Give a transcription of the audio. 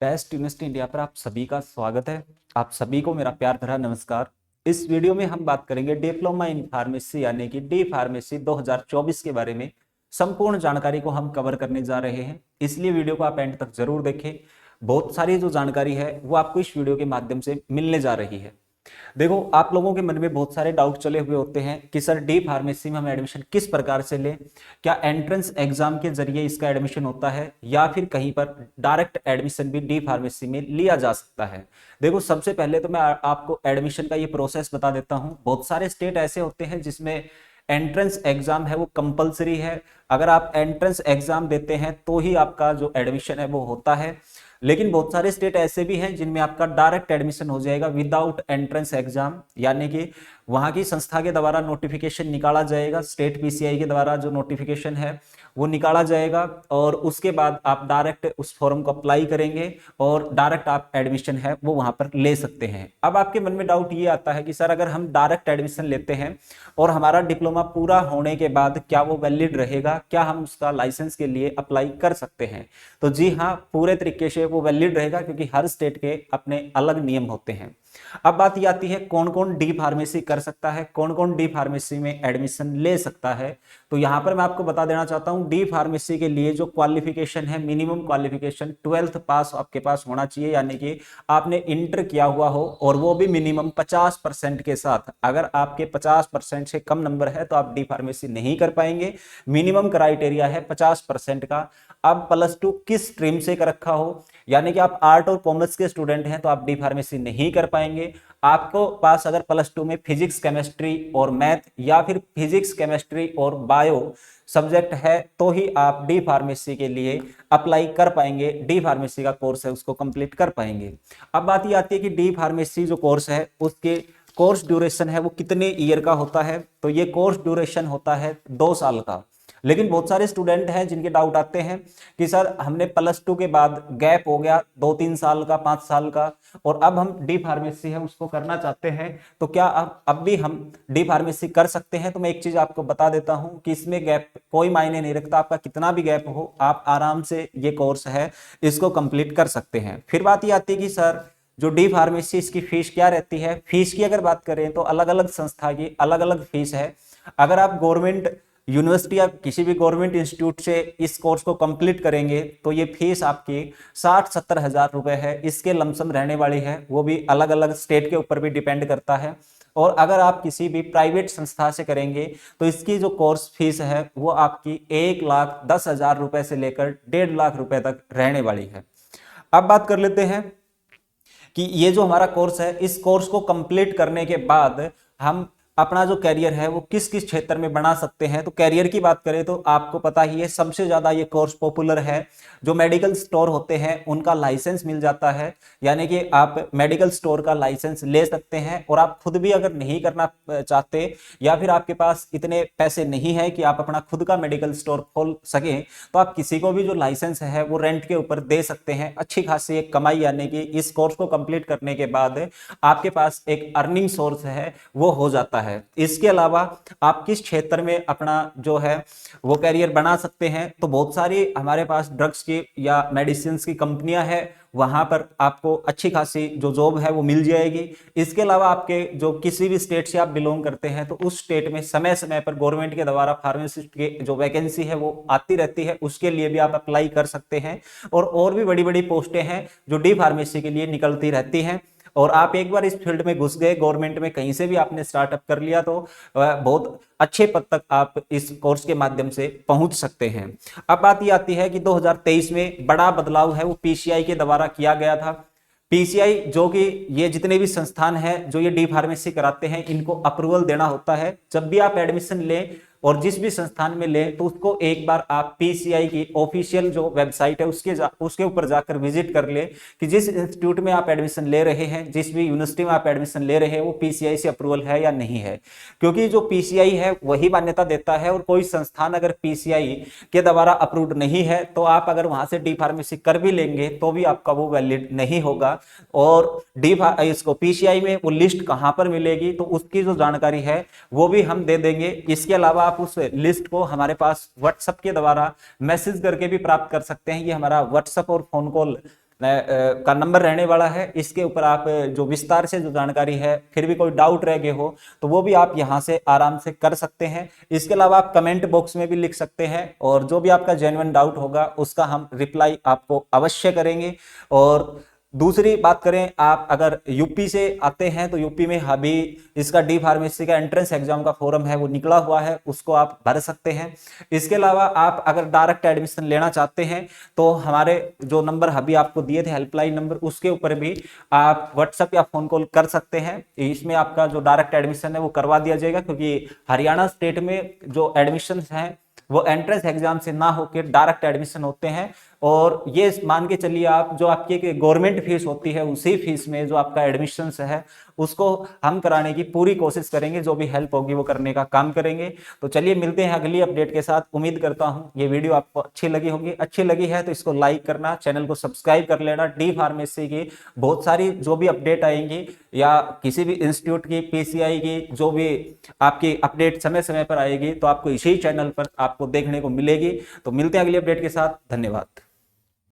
Best university India पर आप सभी का स्वागत है। आप सभी को मेरा प्यार भरा नमस्कार। इस वीडियो में हम बात करेंगे डिप्लोमा इन फार्मेसी यानी कि डी फार्मेसी 2024 के बारे में। संपूर्ण जानकारी को हम कवर करने जा रहे हैं, इसलिए वीडियो को आप एंड तक जरूर देखें। बहुत सारी जो जानकारी है वो आपको इस वीडियो के माध्यम से मिलने जा रही है। देखो, आप लोगों के मन में बहुत सारे डाउट चले हुए होते हैं कि सर डी फार्मेसी में हम एडमिशन किस प्रकार से लें। क्या एंट्रेंस एग्जाम के जरिए इसका एडमिशन होता है या फिर कहीं पर डायरेक्ट एडमिशन भी डी फार्मेसी में लिया जा सकता है। देखो, सबसे पहले तो मैं आपको एडमिशन का ये प्रोसेस बता देता हूं। बहुत सारे स्टेट ऐसे होते हैं जिसमें एंट्रेंस एग्जाम है वो कंपलसरी है। अगर आप एंट्रेंस एग्जाम देते हैं तो ही आपका जो एडमिशन है वो होता है। लेकिन बहुत सारे स्टेट ऐसे भी हैं जिनमें आपका डायरेक्ट एडमिशन हो जाएगा विदाउट एंट्रेंस एग्जाम, यानी कि वहां की संस्था के द्वारा नोटिफिकेशन निकाला जाएगा। स्टेट पीसीआई के द्वारा जो नोटिफिकेशन है वो निकाला जाएगा और उसके बाद आप डायरेक्ट उस फॉर्म को अप्लाई करेंगे और डायरेक्ट आप एडमिशन है वो वहां पर ले सकते हैं। अब आपके मन में डाउट ये आता है कि सर अगर हम डायरेक्ट एडमिशन लेते हैं और हमारा डिप्लोमा पूरा होने के बाद क्या वो वैलिड रहेगा, क्या हम उसका लाइसेंस के लिए अप्लाई कर सकते हैं। तो जी हाँ, पूरे तरीके से वो वैलिड रहेगा क्योंकि हर स्टेट के अपने अलग नियम होते हैं। अब बात ये आती है कौन कौन डी फार्मेसी कर सकता है, कौन कौन डी फार्मेसी में एडमिशन ले सकता है। तो यहां पर मैं आपको बता देना चाहता हूं, डी फार्मेसी के लिए जो क्वालिफिकेशन है, मिनिमम क्वालिफिकेशन 12th पास आपके पास होना चाहिए, यानी कि आपने इंटर किया हुआ हो और वो भी मिनिमम 50% के साथ। अगर आपके 50% से कम नंबर है तो आप डी फार्मेसी नहीं कर पाएंगे। मिनिमम क्राइटेरिया है 50% का। अब +2 किस स्ट्रीम से कर रखा हो, यानी कि आप आर्ट और कॉमर्स के स्टूडेंट हैं तो आप डी फार्मेसी नहीं कर पाएंगे। आपको पास अगर +2 में फिजिक्स केमिस्ट्री और मैथ या फिर फिजिक्स केमिस्ट्री और बायो सब्जेक्ट है तो ही आप डी फार्मेसी के लिए अप्लाई कर पाएंगे। डी फार्मेसी का कोर्स है उसको कंप्लीट कर पाएंगे। अब बात ये आती है कि डी फार्मेसी जो कोर्स है उसके कोर्स ड्यूरेशन है वो कितने ईयर का होता है। तो ये कोर्स ड्यूरेशन होता है 2 साल का। लेकिन बहुत सारे स्टूडेंट हैं जिनके डाउट आते हैं कि सर हमने +2 के बाद गैप हो गया 2-3 साल का, 5 साल का, और अब हम डी फार्मेसी है उसको करना चाहते हैं, तो क्या अब भी हम डी फार्मेसी कर सकते हैं। तो मैं एक चीज आपको बता देता हूं कि इसमें गैप कोई मायने नहीं रखता। आपका कितना भी गैप हो, आप आराम से ये कोर्स है इसको कंप्लीट कर सकते हैं। फिर बात ये आती है कि सर जो डी फार्मेसी इसकी फीस क्या रहती है। फीस की अगर बात करें तो अलग अलग संस्था की अलग अलग फीस है। अगर आप गवर्नमेंट यूनिवर्सिटी या किसी भी गवर्नमेंट इंस्टीट्यूट से इस कोर्स को कंप्लीट करेंगे तो ये फीस आपकी 60-70 हजार रुपए है। इसके लमसम रहने वाली है, वो भी अलग अलग स्टेट के ऊपर भी डिपेंड करता है। और अगर आप किसी भी प्राइवेट संस्था से करेंगे तो इसकी जो कोर्स फीस है वो आपकी 1,10,000 रुपए से लेकर 1.5 लाख रुपए तक रहने वाली है। अब बात कर लेते हैं कि ये जो हमारा कोर्स है इस कोर्स को कंप्लीट करने के बाद हम अपना जो कैरियर है वो किस किस क्षेत्र में बना सकते हैं। तो कैरियर की बात करें तो आपको पता ही है सबसे ज्यादा ये कोर्स पॉपुलर है। जो मेडिकल स्टोर होते हैं उनका लाइसेंस मिल जाता है, यानी कि आप मेडिकल स्टोर का लाइसेंस ले सकते हैं। और आप खुद भी अगर नहीं करना चाहते या फिर आपके पास इतने पैसे नहीं है कि आप अपना खुद का मेडिकल स्टोर खोल सकें, तो आप किसी को भी जो लाइसेंस है वो रेंट के ऊपर दे सकते हैं। अच्छी खासी एक कमाई, यानी कि इस कोर्स को कंप्लीट करने के बाद आपके पास एक अर्निंग सोर्स है वो हो जाता है। इसके अलावा आप किस क्षेत्र में अपना जो है वो कैरियर बना सकते हैं, तो बहुत सारी हमारे पास ड्रग्स की या मेडिसिन की कंपनियां हैं, वहां पर आपको अच्छी खासी जो जॉब है वो मिल जाएगी। इसके अलावा आपके जो किसी भी स्टेट से आप बिलोंग करते हैं तो उस स्टेट में समय समय पर गवर्नमेंट के द्वारा फार्मासिस्ट की जो वैकेंसी है वो आती रहती है, उसके लिए भी आप अप्लाई कर सकते हैं। और भी बड़ी बड़ी पोस्टें हैं जो डी फार्मेसी के लिए निकलती रहती हैं। और आप एक बार इस फील्ड में घुस गए, गवर्नमेंट में कहीं से भी आपने स्टार्टअप कर लिया, तो बहुत अच्छे पद तक आप इस कोर्स के माध्यम से पहुंच सकते हैं। अब बात ये आती है कि 2023 में बड़ा बदलाव है वो पीसीआई के द्वारा किया गया था। पीसीआई जो कि ये जितने भी संस्थान हैं जो ये डी फार्मेसी कराते हैं इनको अप्रूवल देना होता है। जब भी आप एडमिशन लें और जिस भी संस्थान में ले तो उसको एक बार आप पीसीआई की ऑफिशियल जो वेबसाइट है उसके ऊपर जाकर विजिट कर ले कि जिस इंस्टीट्यूट में आप एडमिशन ले रहे हैं, जिस भी यूनिवर्सिटी में आप एडमिशन ले रहे हैं वो पीसीआई से अप्रूवल है या नहीं है। क्योंकि जो पीसीआई है वही मान्यता देता है और कोई संस्थान अगर पीसीआई के द्वारा अप्रूव्ड नहीं है तो आप अगर वहां से डी फार्मेसी कर भी लेंगे तो भी आपका वो वैलिड नहीं होगा। और इसको पीसीआई में वो लिस्ट कहां पर मिलेगी तो उसकी जो जानकारी है वो भी हम दे देंगे। इसके अलावा आप उस लिस्ट को हमारे पास व्हाट्सएप के द्वारा मैसेज करके भी प्राप्त कर सकते हैं। ये हमारा व्हाट्सएप और फोन कॉल का नंबर रहने वाला है। इसके ऊपर आप जो विस्तार से जो जानकारी है, फिर भी कोई डाउट रह गए हो तो वो भी आप यहाँ से आराम से कर सकते हैं। इसके अलावा आप कमेंट बॉक्स में भी लिख सकते हैं और जो भी आपका जेन्युइन डाउट होगा उसका हम रिप्लाई आपको अवश्य करेंगे। और दूसरी बात करें, आप अगर यूपी से आते हैं तो यूपी में अभी इसका डी फार्मेसी का एंट्रेंस एग्जाम का फॉर्म है वो निकला हुआ है, उसको आप भर सकते हैं। इसके अलावा आप अगर डायरेक्ट एडमिशन लेना चाहते हैं तो हमारे जो नंबर अभी आपको दिए थे हेल्पलाइन नंबर, उसके ऊपर भी आप व्हाट्सएप या फोन कॉल कर सकते हैं। इसमें आपका जो डायरेक्ट एडमिशन है वो करवा दिया जाएगा, क्योंकि हरियाणा स्टेट में जो एडमिशन है वो एंट्रेंस एग्जाम से ना होकर डायरेक्ट एडमिशन होते हैं। और ये मान के चलिए आप, जो आपकी गवर्नमेंट फीस होती है उसी फीस में जो आपका एडमिशन है उसको हम कराने की पूरी कोशिश करेंगे, जो भी हेल्प होगी वो करने का काम करेंगे। तो चलिए मिलते हैं अगली अपडेट के साथ। उम्मीद करता हूं ये वीडियो आपको अच्छी लगी होगी। अच्छी लगी है तो इसको लाइक करना, चैनल को सब्सक्राइब कर लेना। डी फार्मेसी की बहुत सारी जो भी अपडेट आएंगी या किसी भी इंस्टीट्यूट की, पीसीआई की जो भी आपकी अपडेट समय समय पर आएगी तो आपको इसी चैनल पर आपको देखने को मिलेगी। तो मिलते हैं अगली अपडेट के साथ। धन्यवाद।